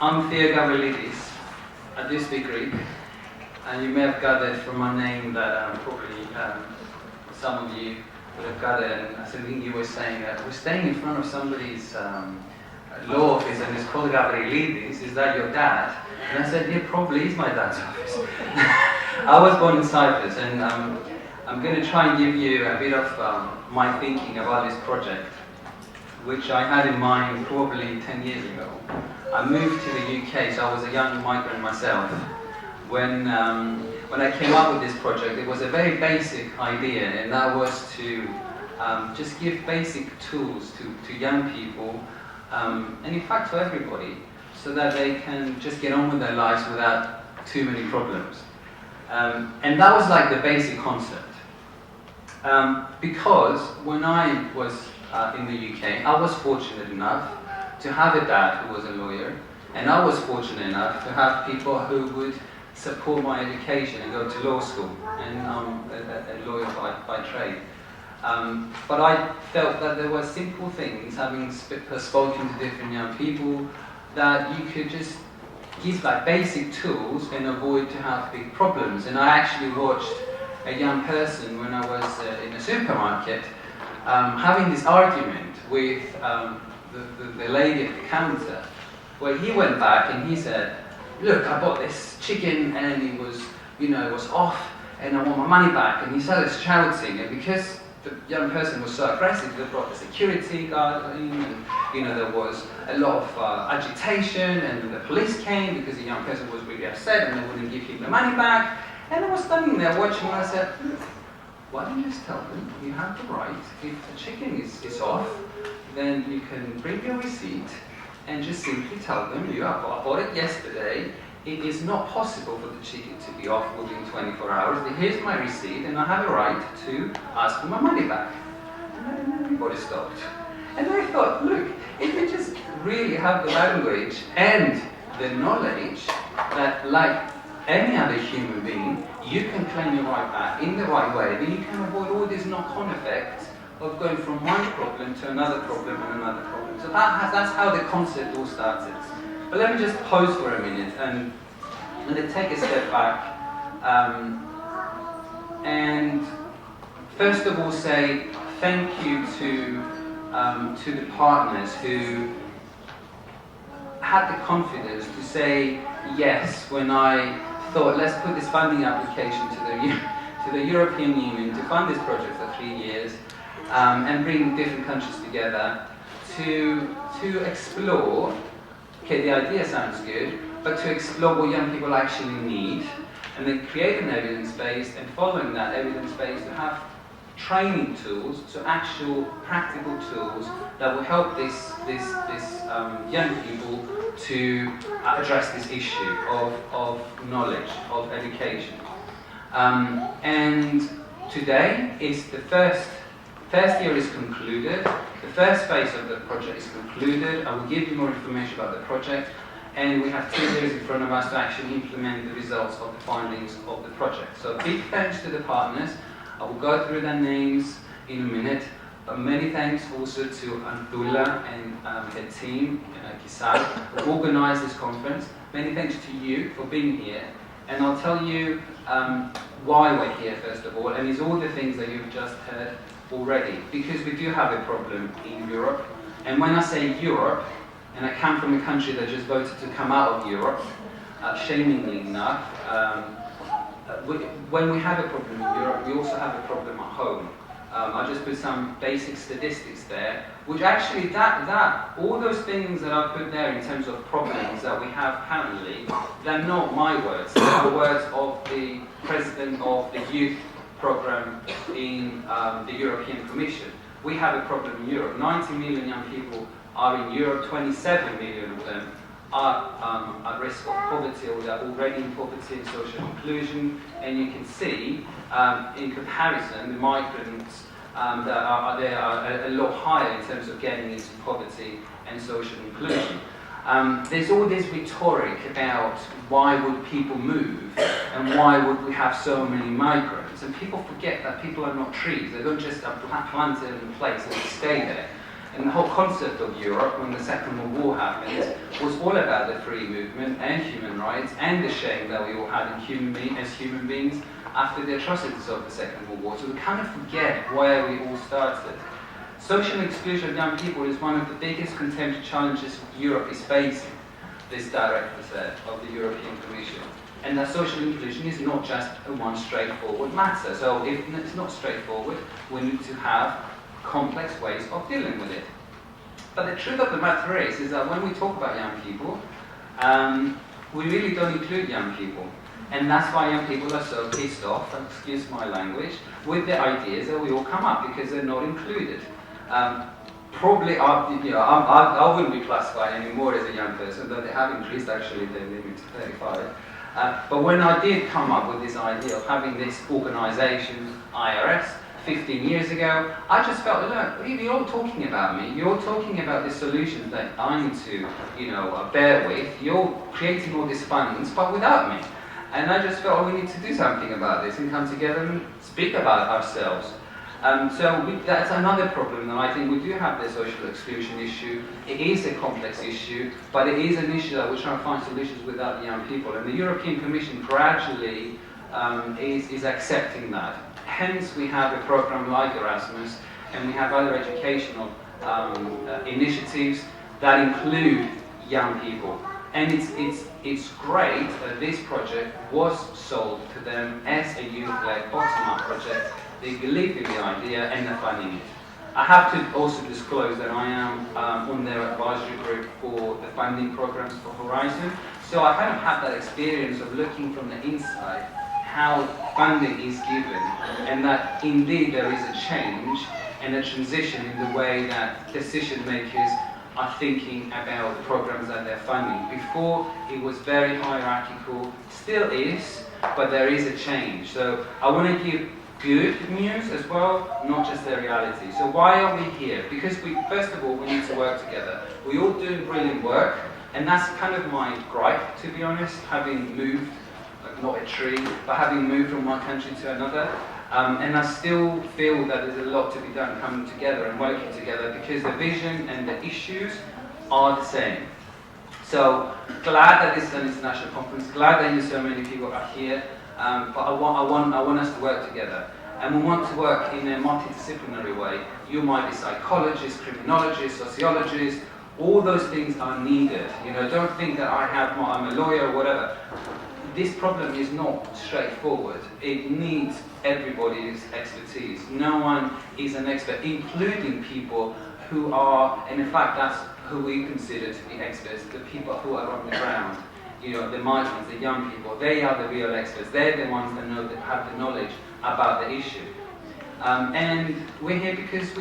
I'm Theo Gavrielides. I do speak Greek, and you may have gathered from my name that probably some of you would have gathered, and I think you were saying that we're staying in front of somebody's law office and it's called Gavrielides. Is that your dad? And I said, yeah, probably is my dad's office. I was born in Cyprus, and I'm going to try and give you a bit of my thinking about this project, which I had in mind probably 10 years ago. I moved to the UK, so I was a young migrant myself. When I came up with this project, it was a very basic idea, and that was to just give basic tools to young people, and in fact to everybody, so that they can just get on with their lives without too many problems. And that was like the basic concept. Because when I was in the UK, I was fortunate enough to have a dad who was a lawyer, and I was fortunate enough to have people who would support my education and go to law school, and I'm a lawyer by trade. But I felt that there were simple things, having spoken to different young people, that you could just give like basic tools and avoid to have big problems. And I actually watched a young person when I was in a supermarket having this argument with the lady at the counter, where he went back and he said, look, I bought this chicken and it was, it was off and I want my money back. And he started shouting, and because the young person was so aggressive, they brought the security guard in, and there was a lot of agitation, and the police came because the young person was really upset and they wouldn't give him the money back. And I was standing there watching, and I said, look, why don't you just tell them you have the right, if the chicken is off, then you can bring your receipt and just simply tell them, I bought it yesterday, it is not possible for the chicken to be off within 24 hours, here's my receipt and I have a right to ask for my money back. And then everybody stopped. And I thought, look, if you just really have the language and the knowledge that, like any other human being, you can claim your right back in the right way, then you can avoid all these knock-on effects of going from one problem to another problem and another problem. So that's how the concept all started. But let me just pause for a minute and take a step back, and first of all say thank you to the partners who had the confidence to say yes when I thought, let's put this funding application to the European Union to fund this project for 3 years, and bring different countries together to explore, okay, the idea sounds good, but to explore what young people actually need, and then create an evidence base, and following that evidence base to have training tools, so actual practical tools that will help this young people to address this issue of knowledge, of education. And today is the first year is concluded, the first phase of the project is concluded. I will give you more information about the project, and we have 2 years in front of us to actually implement the results of the findings of the project. So big thanks to the partners. I will go through their names in a minute, but many thanks also to Antula and her team, KISA, who organised this conference. Many thanks to you for being here, and I'll tell you why we're here first of all, and it's all the things that you've just heard already, because we do have a problem in Europe. And when I say Europe, and I come from a country that just voted to come out of Europe, shamingly enough, when we have a problem in Europe, we also have a problem at home. I just put some basic statistics there, which actually all those things that I put there in terms of problems that we have currently, they're not my words, they're the words of the president of the youth program in the European Commission. We have a problem in Europe. 90 million young people are in Europe, 27 million of them are at risk of poverty, or they're already in poverty and social inclusion. And you can see, in comparison, the migrants that are there are a lot higher in terms of getting into poverty and social inclusion. There's all this rhetoric about why would people move and why would we have so many migrants, and people forget that people are not trees. They don't just are planted in place and stay there. And the whole concept of Europe, when the Second World War happened, was all about the free movement and human rights and the shame that we all had as human beings after the atrocities of the Second World War. So we kind of forget where we all started. Social exclusion of young people is one of the biggest contemporary challenges Europe is facing, this director said, of the European Commission. And that social inclusion is not just a one straightforward matter. So if it's not straightforward, we need to have complex ways of dealing with it. But the truth of the matter is that when we talk about young people, we really don't include young people. And that's why young people are so pissed off, excuse my language, with the ideas that we all come up, because they're not included. Probably, I wouldn't be classified anymore as a young person, though they have increased actually the limit to 35. But when I did come up with this idea of having this organisation, IARS, 15 years ago, I just felt, look, you're all talking about me, you're talking about the solutions that I need to, bear with, you're creating all these fundings, but without me. And I just felt, we need to do something about this and come together and speak about ourselves. That's another problem that I think we do have, the social exclusion issue. It is a complex issue, but it is an issue that we're trying to find solutions without the young people. And the European Commission gradually is accepting that. Hence, we have a program like Erasmus, and we have other educational initiatives that include young people. And it's great that this project was sold to them as a youth-led bottom-up project. They believe in the idea and they're funding it. I have to also disclose that I am on their advisory group for the funding programs for Horizon. So I kind of have that experience of looking from the inside how funding is given, and that indeed there is a change and a transition in the way that decision makers are thinking about the programs that they're funding. Before, it was very hierarchical, still is, but there is a change. So I want to give good news as well, not just the reality. So why are we here? Because first of all, we need to work together. We all do brilliant work, and that's kind of my gripe, to be honest, having moved, not a tree, but having moved from one country to another. And I still feel that there's a lot to be done coming together and working together, because the vision and the issues are the same. So glad that this is an international conference, glad that so many people are here, but I want us to work together. And we want to work in a multidisciplinary way. You might be psychologists, criminologists, sociologists, all those things are needed. Don't think that I'm a lawyer or whatever. This problem is not straightforward. It needs everybody's expertise. No one is an expert, including people who are, and in fact that's who we consider to be experts, the people who are on the ground. The migrants, the young people, they are the real experts. They're the ones that have the knowledge about the issue. And we're here because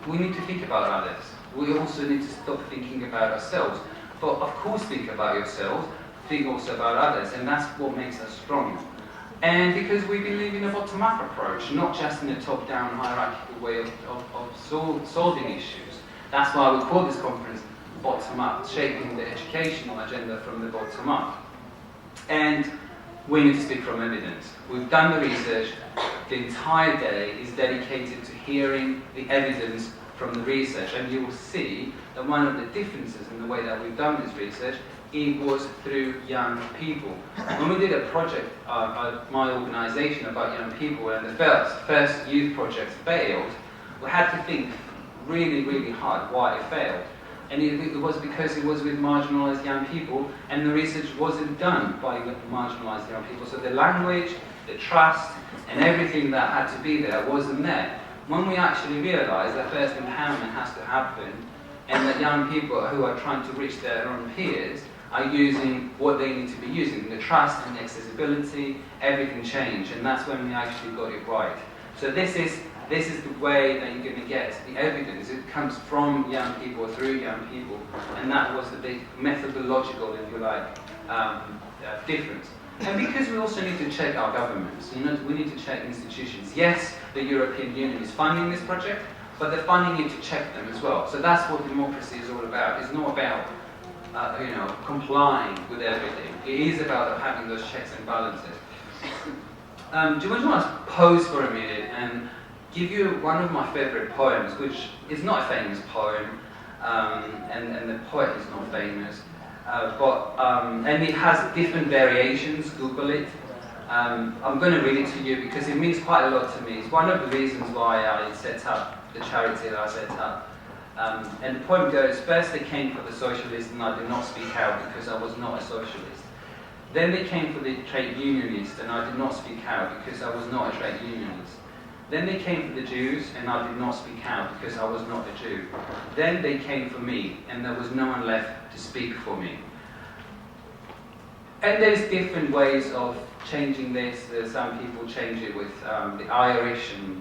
we need to think about others. We also need to stop thinking about ourselves. But of course think about yourselves, think also about others, and that's what makes us strong. And because we believe in a bottom-up approach, not just in a top-down hierarchical way of solving issues. That's why we call this conference bottom-up, shaping the educational agenda from the bottom up. And we need to speak from evidence. We've done the research. The entire day is dedicated to hearing the evidence from the research, and you will see that one of the differences in the way that we've done this research, it was through young people. When we did a project at my organisation about young people, and the first youth project failed, we had to think really, really hard why it failed. And it was because it was with marginalised young people, and the research wasn't done by marginalised young people. So the language, the trust, and everything that had to be there wasn't there. When we actually realised that first empowerment has to happen, and that young people who are trying to reach their own peers are using what they need to be using, the trust and the accessibility, everything changed, and that's when we actually got it right. So this is the way that you're going to get the evidence. It comes from young people, through young people, and that was the big methodological, if you like, difference. And because we also need to check our governments, we need to check institutions. Yes, the European Union is funding this project, but they're funding it to check them as well. So that's what democracy is all about. It's not about complying with everything. It is about having those checks and balances. Do you want to pause for a minute and give you one of my favorite poems, which is not a famous poem, and the poet is not famous, and it has different variations. Google it. I'm going to read it to you because it means quite a lot to me. It's one of the reasons why I set up the charity that I set up. And the poem goes, first they came for the socialists and I did not speak out because I was not a socialist. Then they came for the trade unionists and I did not speak out because I was not a trade unionist. Then they came for the Jews and I did not speak out because I was not a Jew. Then they came for me and there was no one left to speak for me. And there's different ways of changing this. Some people change it with the Irish and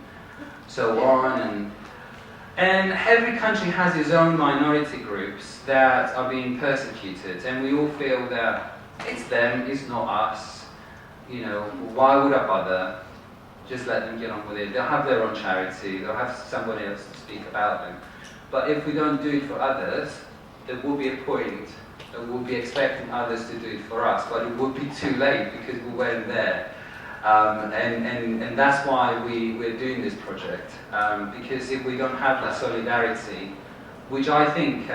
so on. And every country has its own minority groups that are being persecuted. And we all feel that it's them, it's not us. You know, why would I bother? Just let them get on with it. They'll have their own charity. They'll have somebody else to speak about them. But if we don't do it for others, there will be a point that we'll be expecting others to do it for us. But it would be too late because we weren't there. And that's why we're doing this project. Because if we don't have that solidarity, which I think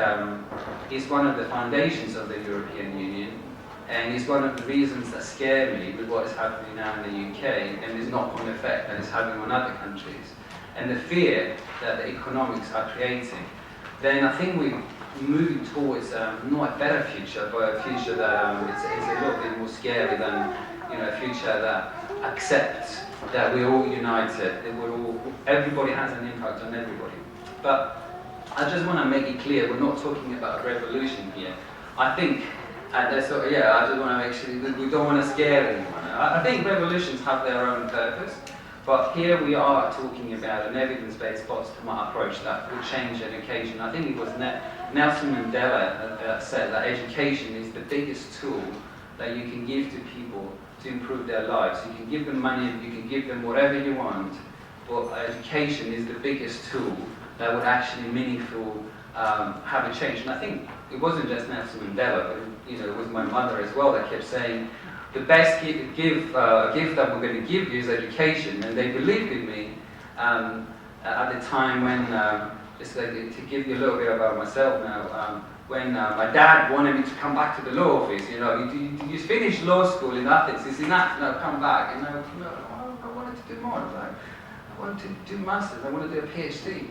is one of the foundations of the European Union, and is one of the reasons that scare me with what is happening now in the UK and this knock-on effect that it's having on other countries, and the fear that the economics are creating, then I think we're moving towards not a better future, but a future that is a little bit more scary than a future that accepts that we're all united, that everybody has an impact on everybody. But I just want to make it clear, we're not talking about a revolution here. I think, I just want to make sure we don't want to scare anyone. I think revolutions have their own purpose, but here we are talking about an evidence-based bottom-up approach that will change education. I think it was Nelson Mandela that said that education is the biggest tool that you can give to people to improve their lives. You can give them money, you can give them whatever you want, but education is the biggest tool that would actually meaningful have a change. And I think it wasn't just Nelson Mandela, but it was my mother as well that kept saying, the best gift that we're going to give you is education. And they believed in me at the time when, just to give you a little bit about myself now, when my dad wanted me to come back to the law office, you finished law school in Athens, it's enough, now come back. And I wanted to do more. I wanted to do masters, I wanted to do a PhD.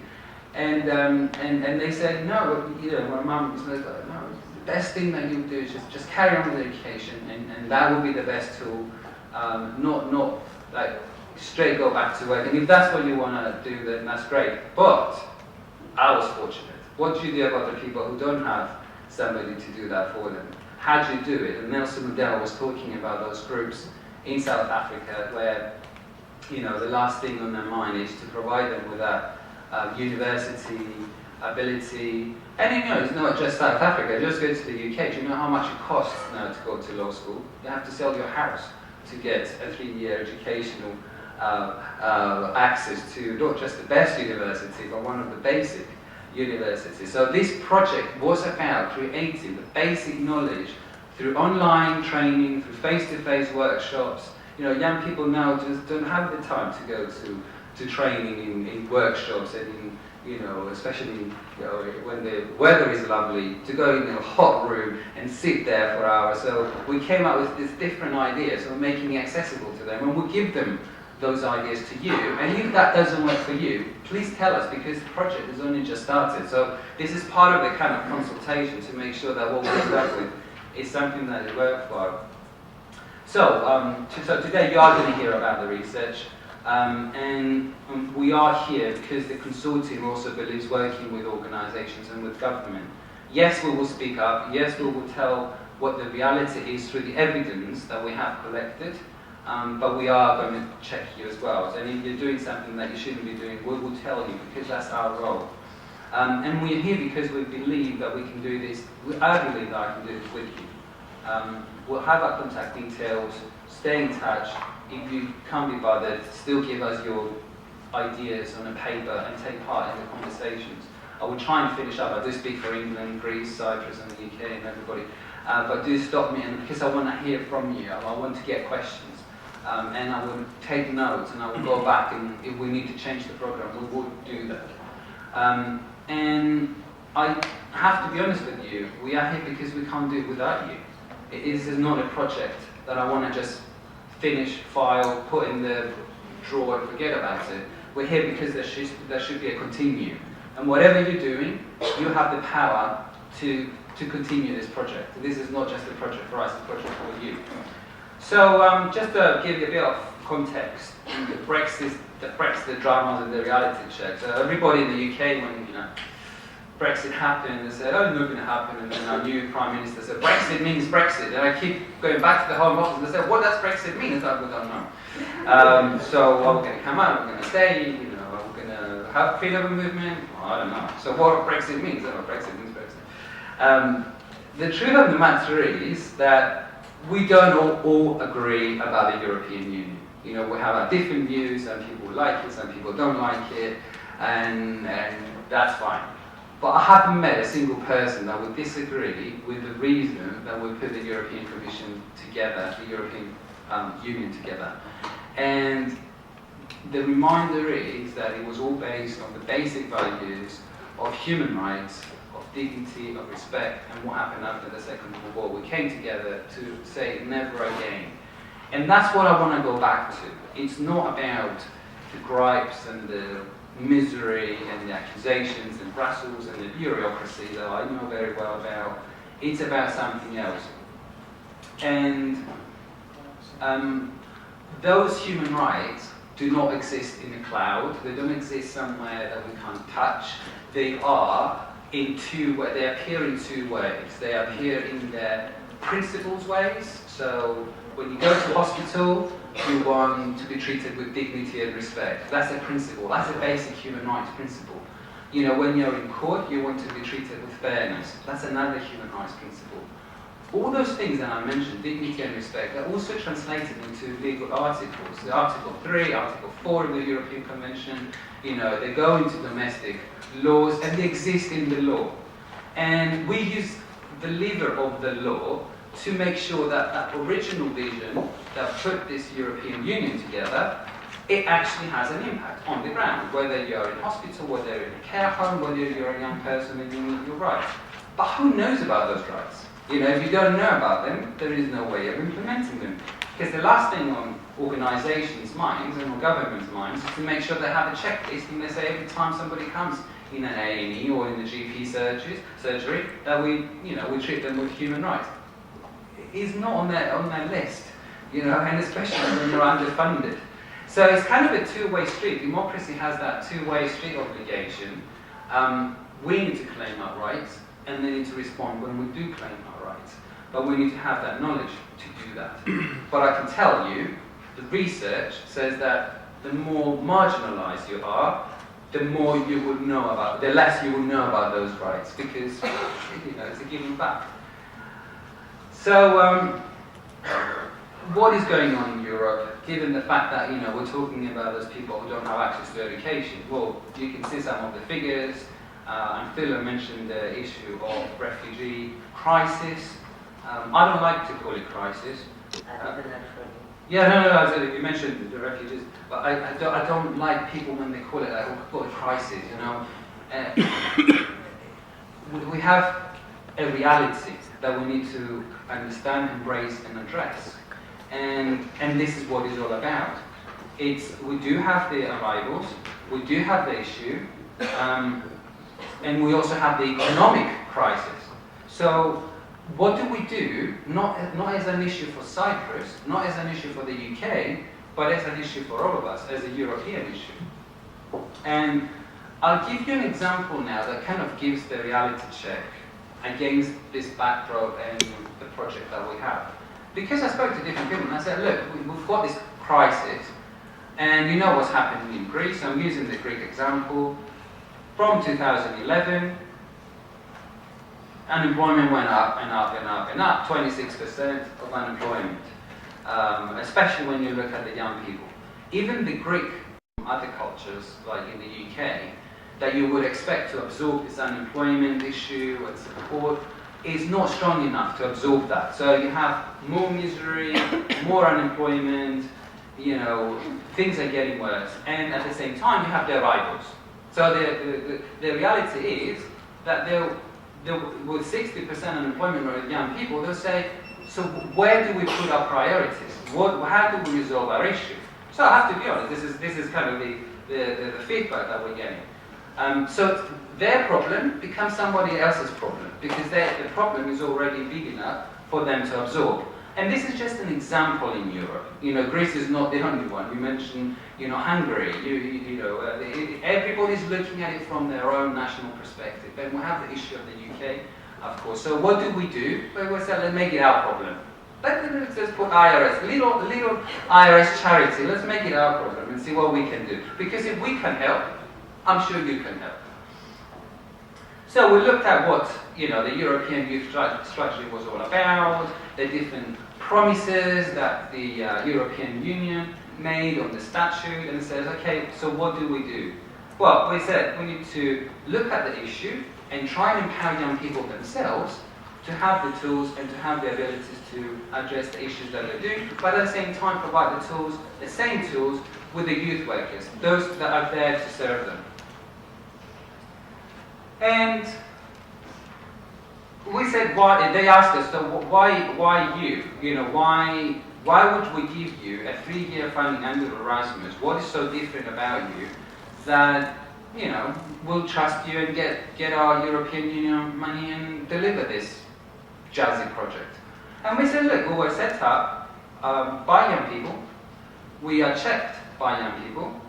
And they said, no, my mum was like, no, the best thing that you do is just carry on with education, and that will be the best tool, not like straight go back to work. And if that's what you want to do, then that's great. But I was fortunate. What do you do about the people who don't have somebody to do that for them? How do you do it? And Nelson Mandela was talking about those groups in South Africa where, the last thing on their mind is to provide them with that university ability. And it's not just South Africa, just go to the UK. Do you know how much it costs now to go to law school? You have to sell your house to get a 3-year educational access to not just the best university, but one of the basic universities. So this project was about creating the basic knowledge through online training, through face-to-face workshops. Young people now just don't have the time to go to training in workshops and especially when the weather is lovely, to go in a hot room and sit there for hours. So we came up with these different ideas of making it accessible to them, and we'll give them those ideas to you. And if that doesn't work for you, please tell us, because the project has only just started. So this is part of the kind of consultation to make sure that what we end up with is something that is worthwhile. So today you are going to hear about the research. And we are here because the consortium also believes working with organisations and with government. Yes, we will speak up. Yes, we will tell what the reality is through the evidence that we have collected. But we are going to check you as well. So if you're doing something that you shouldn't be doing, we will tell you, because that's our role. And we're here because we believe that we can do this. I believe that I can do this with you. We'll have our contact details. Stay in touch. If you can't be bothered, still give us your ideas on a paper and take part in the conversations. I will try and finish up. I do speak for England, Greece, Cyprus and the UK and everybody. But do stop me, and because I want to hear from you. I want to get questions. and I would take notes, and I would go back, and if we need to change the program, we would do that. And I have to be honest with you, we are here because we can't do it without you. This is not a project that I want to just finish, file, put in the drawer and forget about it. We're here because there should be a continue. And whatever you're doing, you have the power to continue this project. This is not just a project for us, it's a project for you. So just to give you a bit of context, the Brexit dramas and the reality check. So everybody in the UK, when Brexit happened, they said, oh, it's not going to happen, and then our new Prime Minister said, Brexit means Brexit. And I keep going back to the Home Office and they said, what does Brexit mean? It's like, we don't know. So are we going to come out? We're going to stay? Are we going to have freedom of movement? Well, I don't know. So what Brexit means? I don't know. Brexit means Brexit. The truth of the matter is that we don't all agree about the European Union. We have our different views. Some people like it, some people don't like it, and that's fine. But I haven't met a single person that would disagree with the reason that we put the European Commission together, the European Union together. And the reminder is that it was all based on the basic values of human rights, of dignity, of respect, and what happened after the Second World War. We came together to say never again. And that's what I want to go back to. It's not about the gripes and the misery and the accusations in Brussels and the bureaucracy that I know very well about. It's about something else. And those human rights do not exist in the cloud. They don't exist somewhere that we can't touch. They are in they appear in two ways. They appear in their principles ways. So when you go to hospital, you want to be treated with dignity and respect. That's a principle. That's a basic human rights principle. When you're in court, you want to be treated with fairness. That's another human rights principle. All those things that I mentioned, dignity and respect, are also translated into legal articles. The Article 3, Article 4 of the European Convention, they go into domestic laws and they exist in the law. And we use the lever of the law to make sure that that original vision that put this European Union together, it actually has an impact on the ground, whether you're in hospital, whether you're in a care home, whether you're a young person and you need your rights. But who knows about those rights? If you don't know about them, there is no way of implementing them. Because the last thing on organizations' minds and on governments' minds is to make sure they have a checklist and they say every time somebody comes in an A&E or in the GP surgery that we treat them with human rights. Is not on their list, and especially when you're underfunded. So it's kind of a two-way street. Democracy has that two-way street obligation. We need to claim our rights, and they need to respond when we do claim our rights. But we need to have that knowledge to do that. But I can tell you, the research says that the more marginalized you are, the more you would know about, the less you will know about those rights, because it's a giving back. So, what is going on in Europe, given the fact that, we're talking about those people who don't have access to education? Well, you can see some of the figures, and Theo mentioned the issue of refugee crisis. I don't like to call it crisis. No, you mentioned the refugees, but I don't like people when they call it crisis, We have a reality that we need to understand, embrace, and address. And this is what it's all about. We do have the arrivals, we do have the issue, and we also have the economic crisis. So what do we do, not as an issue for Cyprus, not as an issue for the UK, but as an issue for all of us, as a European issue? And I'll give you an example now that kind of gives the reality check against this backdrop and the project that we have. Because I spoke to different people and I said, look, we've got this crisis, and you know what's happening in Greece. I'm using the Greek example. From 2011, unemployment went up and up and up and up, 26% of unemployment, especially when you look at the young people. Even the Greek, other cultures, like in the UK, that you would expect to absorb this unemployment issue and support, is not strong enough to absorb that. So you have more misery, more unemployment, you know, things are getting worse, and at the same time you have the arrivals. So the reality is that with 60% unemployment rate of young people, they'll say, so where do we put our priorities? How do we resolve our issue? So I have to be honest, this is kind of the feedback that we're getting. So their problem becomes somebody else's problem, because the problem is already big enough for them to absorb. And this is just an example in Europe. You know, Greece is not the only one. We mentioned, you know, Hungary. Everybody's looking at it from their own national perspective. Then we have the issue of the UK, of course. So what do? We say, let's make it our problem. Let's put IARS, little IARS charity. Let's make it our problem and see what we can do. Because if we can help, I'm sure you can help. So we looked at what, you know, the European Youth Strategy was all about, the different promises that the European Union made on the statute, and it says, okay, so what do we do? Well, we said we need to look at the issue and try and empower young people themselves to have the tools and to have the abilities to address the issues that they do, but at the same time provide the tools, the same tools, with the youth workers, those that are there to serve them. And we said, why? They asked us, so why you? You know, why would we give you a 3-year funding under Erasmus? What is so different about you that, you know, we'll trust you and get our European Union money and deliver this jazzy project? And we said, look, we were set up by young people. We are checked by young people.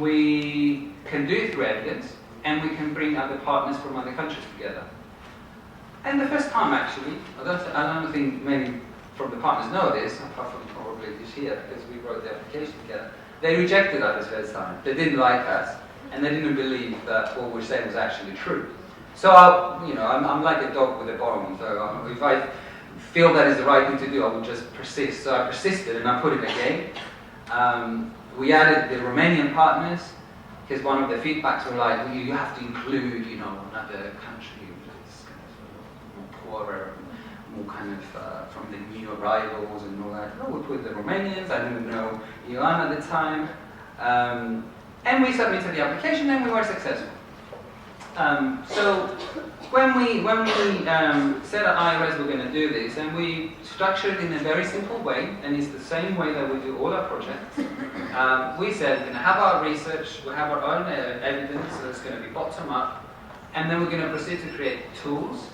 We can do it through evidence, and we can bring other partners from other countries together. And the first time, actually, I don't think many from the partners know this, apart from probably this year, because we wrote the application together. They rejected us the first time. They didn't like us, and they didn't believe that what we said was actually true. So, I'm like a dog with a bone. So if I feel that is the right thing to do, I would just persist. So I persisted, and I put it again. We added the Romanian partners, because one of the feedbacks were like, well, you have to include, you know, another country that's kind of more poorer, more kind of from the new arrivals and all that. No, we put the Romanians. I didn't know Ioan at the time, and we submitted the application, and we were successful. So when we said at IARS we're going to do this, and we structured it in a very simple way, and it's the same way that we do all our projects. We said we're going to have our research, we'll have our own evidence, so it's going to be bottom up, and then we're going to proceed to create tools,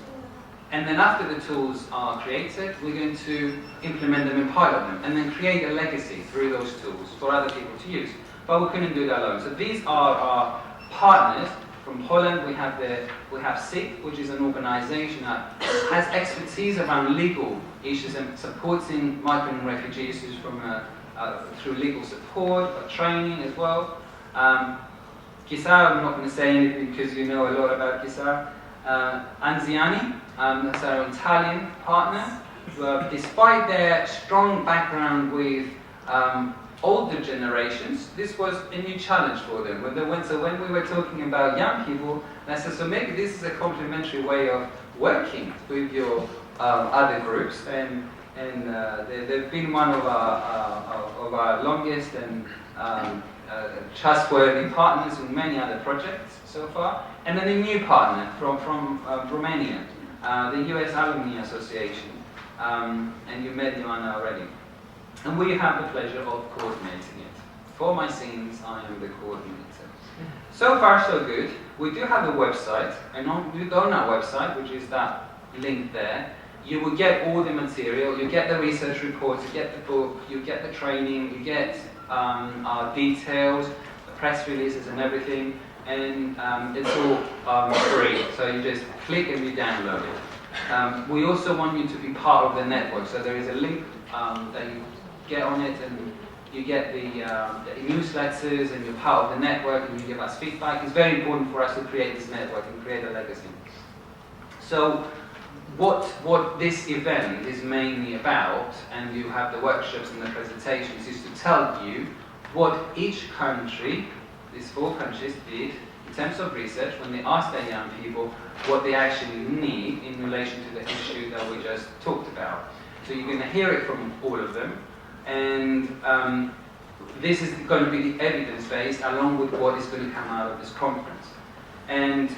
and then after the tools are created, we're going to implement them and pilot them, and then create a legacy through those tools for other people to use. But we couldn't do that alone. So these are our partners. From Holland, we have SIG, which is an organization that has expertise around legal issues and supporting migrant and refugee issues through legal support, but training as well. KISA, I'm not going to say anything because you know a lot about KISA. Anziani, that's our Italian partner. Despite their strong background with older generations, this was a new challenge for them. So when we were talking about young people, I said, so maybe this is a complementary way of working with your other groups, and they've been one of our longest and trustworthy partners in many other projects so far. And then a new partner from Romania, the US Alumni Association, and you met Ioana already. And we have the pleasure of coordinating it. For my scenes, I am the coordinator. So far, so good. We do have a website, and on our website, which is that link there, you will get all the material. You get the research reports, you get the book, you get the training, you get our details, the press releases and everything, and it's all free. So you just click and you download it. We also want you to be part of the network. So there is a link that you get on it, and you get the newsletters, and you're part of the network, and you give us feedback. It's very important for us to create this network and create a legacy. So what this event is mainly about, and you have the workshops and the presentations, is to tell you what each country, these 4 countries, did in terms of research when they asked their young people what they actually need in relation to the issue that we just talked about. So you're going to hear it from all of them. And this is going to be the evidence base along with what is going to come out of this conference. And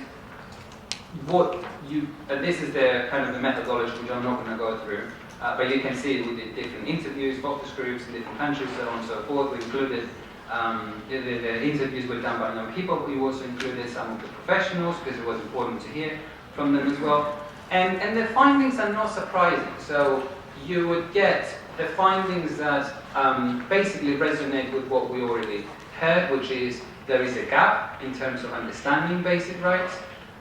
this is the kind of the methodology which I'm not going to go through, but you can see we did different interviews, focus groups in different countries, so on and so forth. We included the interviews were done by young people. We also included some of the professionals because it was important to hear from them as well. And the findings are not surprising. So you would get the findings that basically resonate with what we already heard, which is there is a gap in terms of understanding basic rights.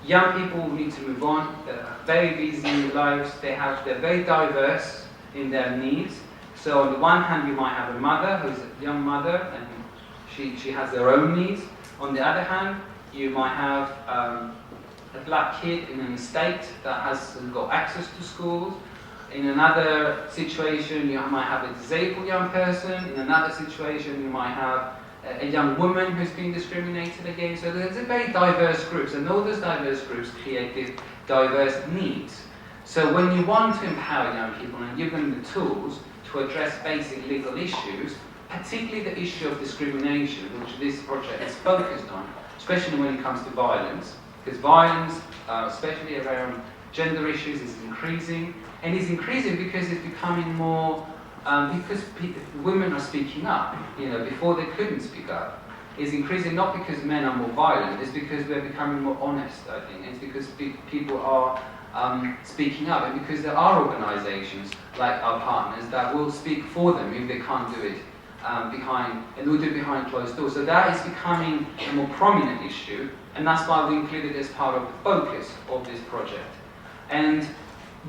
Young people need to move on. They have very busy lives. They're very diverse in their needs. So on the one hand, you might have a mother who's a young mother, and she has their own needs. On the other hand, you might have a black kid in an estate that hasn't got access to schools. In another situation, you might have a disabled young person. In another situation, you might have a young woman who's been discriminated against. So there's a very diverse groups, and all those diverse groups create diverse needs. So when you want to empower young people and give them the tools to address basic legal issues, particularly the issue of discrimination, which this project is focused on, especially when it comes to violence, because violence, especially around gender issues, is increasing, and it's increasing because it's becoming more, because women are speaking up, before they couldn't speak up. It's increasing not because men are more violent, it's because we're becoming more honest, I think. It's because people are speaking up, and because there are organisations like our partners that will speak for them if they can't do it and will do it behind closed doors. So that is becoming a more prominent issue, and that's why we included it as part of the focus of this project. And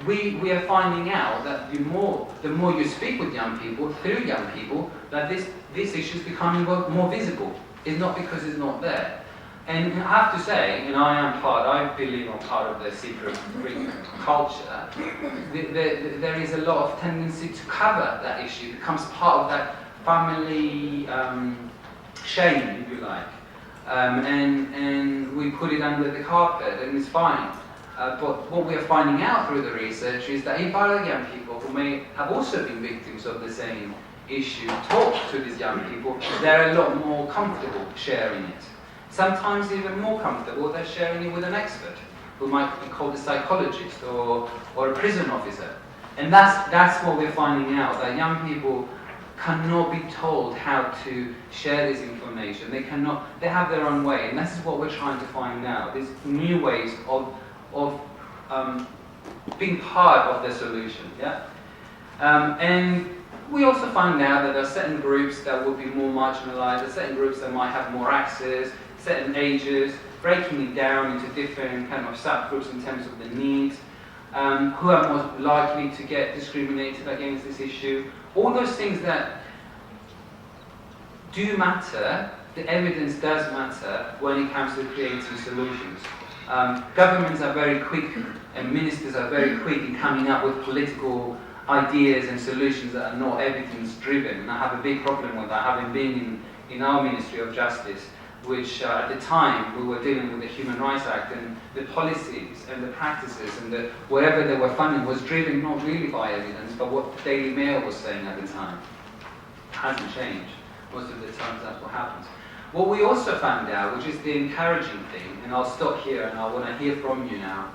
we are finding out that the more you speak with young people, through young people, that this issue is becoming more visible. It's not because it's not there. And I have to say, I believe I'm part of the secret Greek culture. There is a lot of tendency to cover that issue. It becomes part of that family shame, if you like. And we put it under the carpet, and it's fine. But what we are finding out through the research is that if other young people who may have also been victims of the same issue talk to these young people, they're a lot more comfortable sharing it. Sometimes even more comfortable, they're sharing it with an expert, who might be called a psychologist or a prison officer. And that's what we're finding out, that young people cannot be told how to share this information. They have their own way, and this is what we're trying to find out. These new ways of being part of the solution, and we also find out that there are certain groups that will be more marginalized, there are certain groups that might have more access, certain ages, breaking it down into different kind of subgroups in terms of the needs, who are most likely to get discriminated against this issue. All those things that do matter, the evidence does matter when it comes to creating solutions. Governments are very quick, and ministers are very quick in coming up with political ideas and solutions that are not evidence-driven. And I have a big problem with that, having been in our Ministry of Justice, which at the time we were dealing with the Human Rights Act, and the policies and the practices and whatever they were funding was driven not really by evidence, but what the Daily Mail was saying at the time. It hasn't changed. Most of the times that's what happens. What we also found out, which is the encouraging thing, and I'll stop here and I want to hear from you now,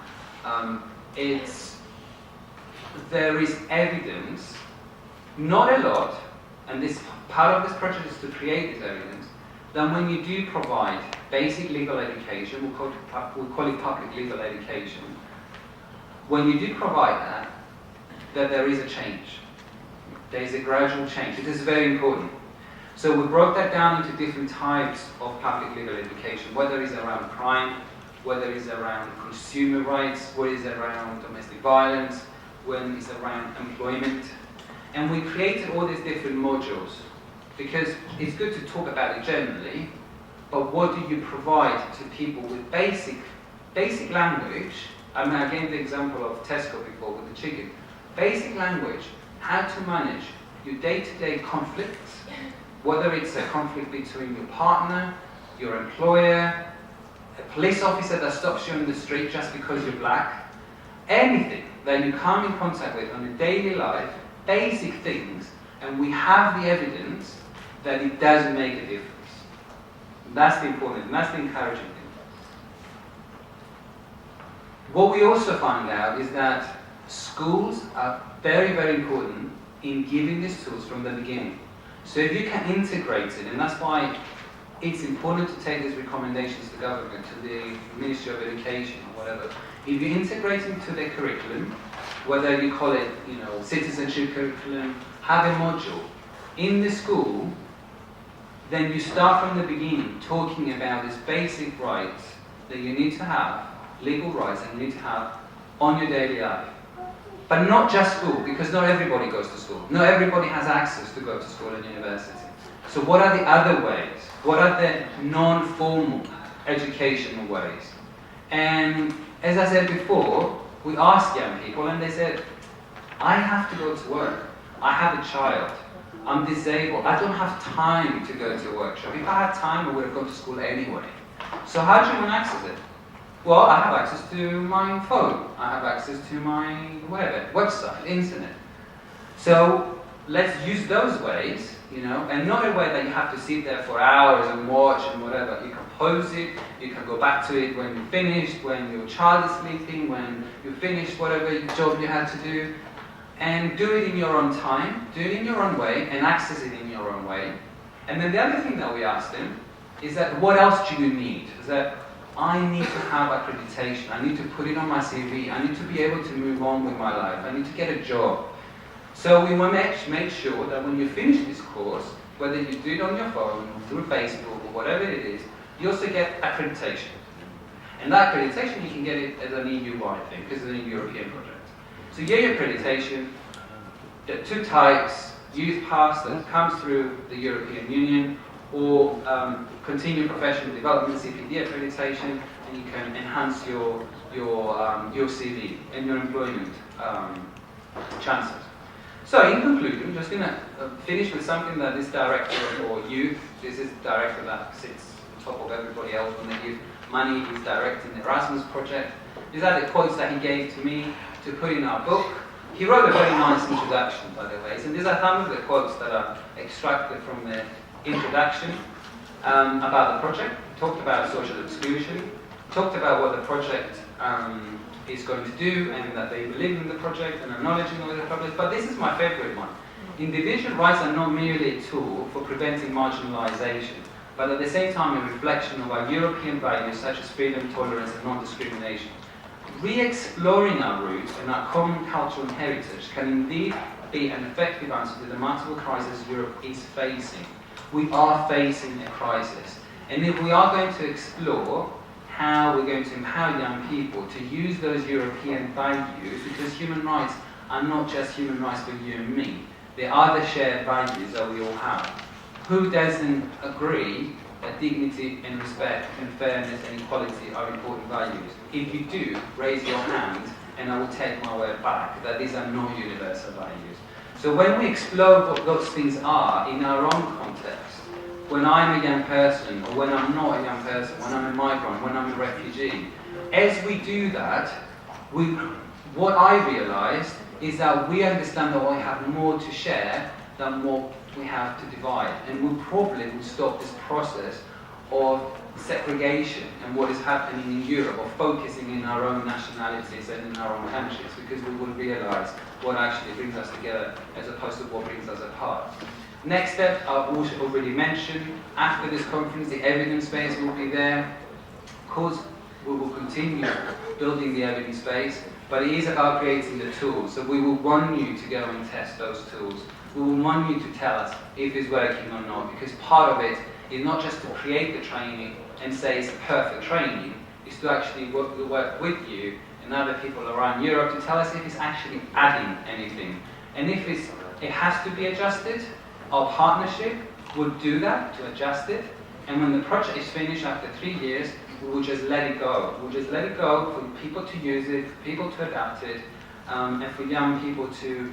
there is evidence, not a lot, and this part of this project is to create this evidence, that when you do provide basic legal education, we'll call it public legal education, when you do provide that there is a change. There is a gradual change. It is very important. So we broke that down into different types of public legal education, whether it's around crime, whether it's around consumer rights, whether it's around domestic violence, when it's around employment. And we created all these different modules because it's good to talk about it generally, but what do you provide to people with basic language? I mean, I gave the example of Tesco before with the chicken. Basic language, how to manage your day-to-day conflicts, whether it's a conflict between your partner, your employer, a police officer that stops you on the street just because you're black, anything that you come in contact with on a daily life, basic things, and we have the evidence that it does make a difference. That's the important, and that's the encouraging thing. What we also find out is that schools are very, very important in giving these tools from the beginning. So if you can integrate it, and that's why it's important to take these recommendations to government, to the Ministry of Education or whatever. If you integrate it into their curriculum, whether you call it, citizenship curriculum, have a module in the school, then you start from the beginning talking about these basic rights that you need to have, legal rights that you need to have on your daily life. But not just school, because not everybody goes to school. Not everybody has access to go to school and university. So what are the other ways? What are the non-formal educational ways? And as I said before, we asked young people and they said, I have to go to work. I have a child. I'm disabled. I don't have time to go to a workshop. If I had time, I would have gone to school anyway. So how do you want to access it? Well, I have access to my phone. I have access to my website, internet. So let's use those ways, and not a way that you have to sit there for hours and watch and whatever. You can pause it, you can go back to it when you're finished, when your child is sleeping, when you finish whatever job you had to do, and do it in your own time, do it in your own way, and access it in your own way. And then the other thing that we asked them is that what else do you need? Is that I need to have accreditation, I need to put it on my CV, I need to be able to move on with my life, I need to get a job. So we want to make sure that when you finish this course, whether you do it on your phone, or through Facebook, or whatever it is, you also get accreditation. And that accreditation, you can get it as an EU-wide thing, because it's a European project. So you get your accreditation. There are two types: Youth Pass that comes through the European Union, or Continuing Professional Development (CPD) accreditation, and you can enhance your CV and your employment chances. So in conclusion, I'm just going to finish with something that this director for youth, this is the director that sits on top of everybody else when they give money, he's directing the Erasmus project. These are the quotes that he gave to me to put in our book. He wrote a very nice introduction, by the way, and these are some of the quotes that are extracted from the introduction about the project. He talked about social exclusion, talked about what the project is going to do, and that they believe in the project and acknowledging all the project. But this is my favorite one. Individual rights are not merely a tool for preventing marginalization, but at the same time a reflection of our European values such as freedom, tolerance, and non-discrimination. Re-exploring our roots and our common cultural heritage can indeed be an effective answer to the multiple crises Europe is facing. We are facing a crisis, and if we are going to explore how we're going to empower young people to use those European values, because human rights are not just human rights for you and me, they are the shared values that we all have. Who doesn't agree that dignity and respect and fairness and equality are important values? If you do, raise your hand and I will take my word back that these are not universal values. So when we explore what those things are in our own context, when I'm a young person, or when I'm not a young person, when I'm a migrant, when I'm a refugee, as we do that, what I realized is that we understand that we have more to share than what we have to divide, and we probably will stop this process of segregation and what is happening in Europe, of focusing in our own nationalities and in our own countries, because we will realize what actually brings us together as opposed to what brings us apart. Next step, I've also already mentioned, after this conference, the evidence base will be there. Of course, we will continue building the evidence base, but it is about creating the tools. So we will want you to go and test those tools. We will want you to tell us if it's working or not, because part of it is not just to create the training and say it's a perfect training, it's to actually work with you and other people around Europe to tell us if it's actually adding anything. And if it has to be adjusted, our partnership will do that to adjust it, and when the project is finished after 3 years, we will just let it go. We'll just let it go for people to use it, for people to adapt it, and for young people to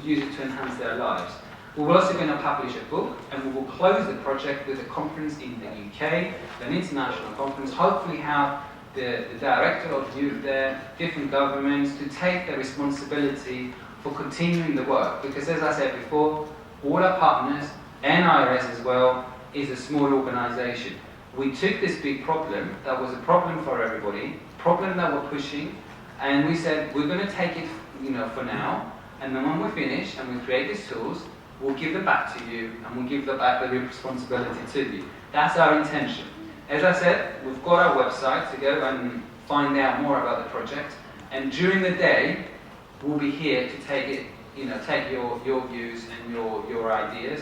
use it to enhance their lives. We're also going to publish a book, and we will close the project with a conference in the UK, an international conference, hopefully have the director of youth there, different governments, to take the responsibility for continuing the work. Because as I said before, all our partners, and IARS as well, is a small organisation. We took this big problem, that was a problem for everybody, problem that we're pushing, and we said, we're going to take it, for now, and then when we're finished and we create these tools, we'll give them back to you, and we'll give them back the responsibility to you. That's our intention. As I said, we've got our website to go and find out more about the project, and during the day, we'll be here to take it, take your views and your ideas.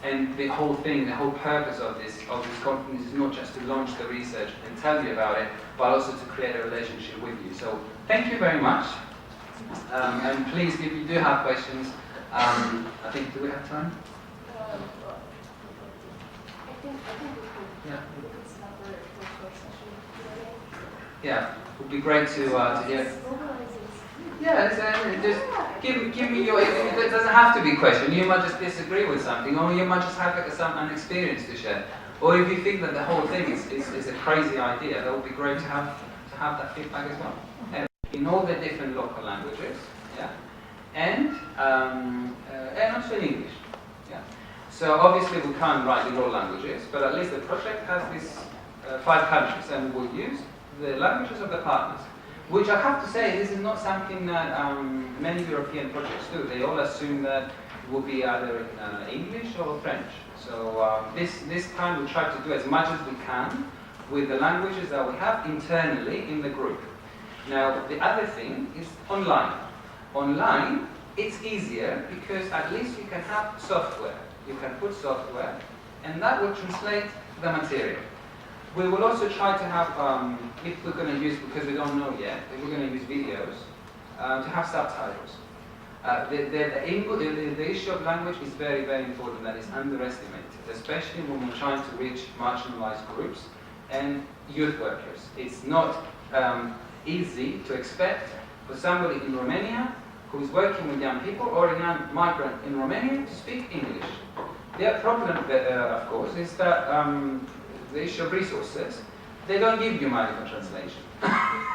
And the whole thing, the whole purpose of this conference is not just to launch the research and tell you about it, but also to create a relationship with you. So thank you very much. And please, if you do have questions, I think, do we have time? I think Yeah. we could stop for a short session. Yeah, it would be great to hear. Yeah, just give me your. It doesn't have to be a question. You might just disagree with something, or you might just have an experience to share. Or if you think that the whole thing is a crazy idea, that would be great to have that feedback as well. Anyway, in all the different local languages, yeah, and also in English, yeah. So obviously we can't write in all languages, but at least the project has these 5 countries, and we'll use the languages of the partners. Which I have to say, this is not something that many European projects do. They all assume that it will be either English or French. So this time we try to do as much as we can with the languages that we have internally in the group. Now, the other thing is online. Online, it's easier because at least you can have software. You can put software, and that will translate the material. We will also try to have, if we're going to use, because we don't know yet, if we're going to use videos, to have subtitles. The issue of language is very, very important. That is underestimated, especially when we're trying to reach marginalized groups and youth workers. It's not easy to expect for somebody in Romania who is working with young people or a young migrant in Romania to speak English. The problem, of course, is that the issue of resources, they don't give you money for translation.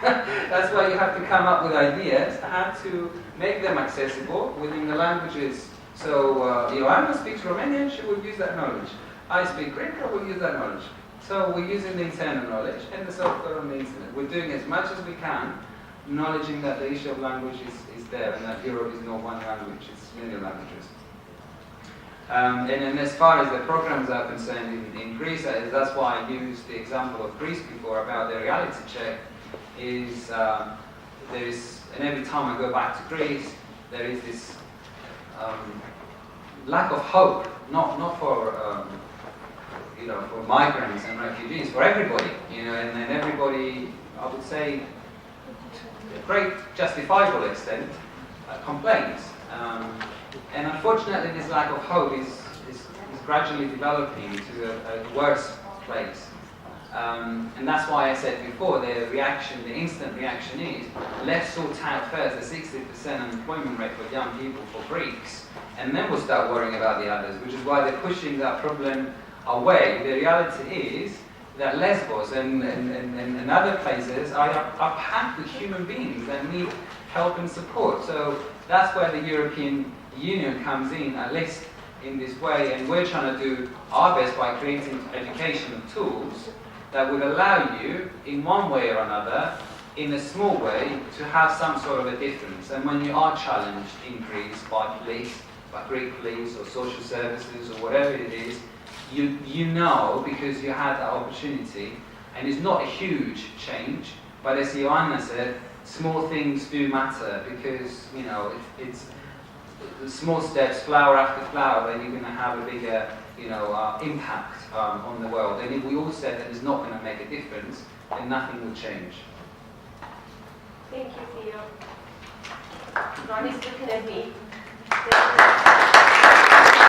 That's why you have to come up with ideas how to make them accessible within the languages. So Ioana speaks Romanian, she will use that knowledge. I speak Greek, I will use that knowledge. So we're using the internal knowledge and the software on the internet. We're doing as much as we can, acknowledging that the issue of language is there, and that Europe is not one language, it's many languages. And then as far as the programs are concerned in Greece, that's why I used the example of Greece before about the reality check, is there is, and every time I go back to Greece, there is this lack of hope, not for for migrants and refugees, for everybody, and then everybody, I would say, to a great justifiable extent, complains. And unfortunately, this lack of hope is gradually developing to a worse place. And that's why I said before, the instant reaction is, let's sort out first the 60% unemployment rate for young people, for Greeks, and then we'll start worrying about the others, which is why they're pushing that problem away. The reality is that Lesbos and other places are packed with human beings that need help and support. So that's where the European Union comes in, at least in this way, and we're trying to do our best by creating educational tools that would allow you, in one way or another, in a small way, to have some sort of a difference. And when you are challenged in Greece by police, by Greek police or social services or whatever it is, you know, because you had that opportunity, and it's not a huge change, but as Ioana said, small things do matter, because it's the small steps, flower after flower, then you're going to have a bigger impact on the world. And if we all said that it's not going to make a difference, then nothing will change. Thank you, Theo. Ronnie's looking at me.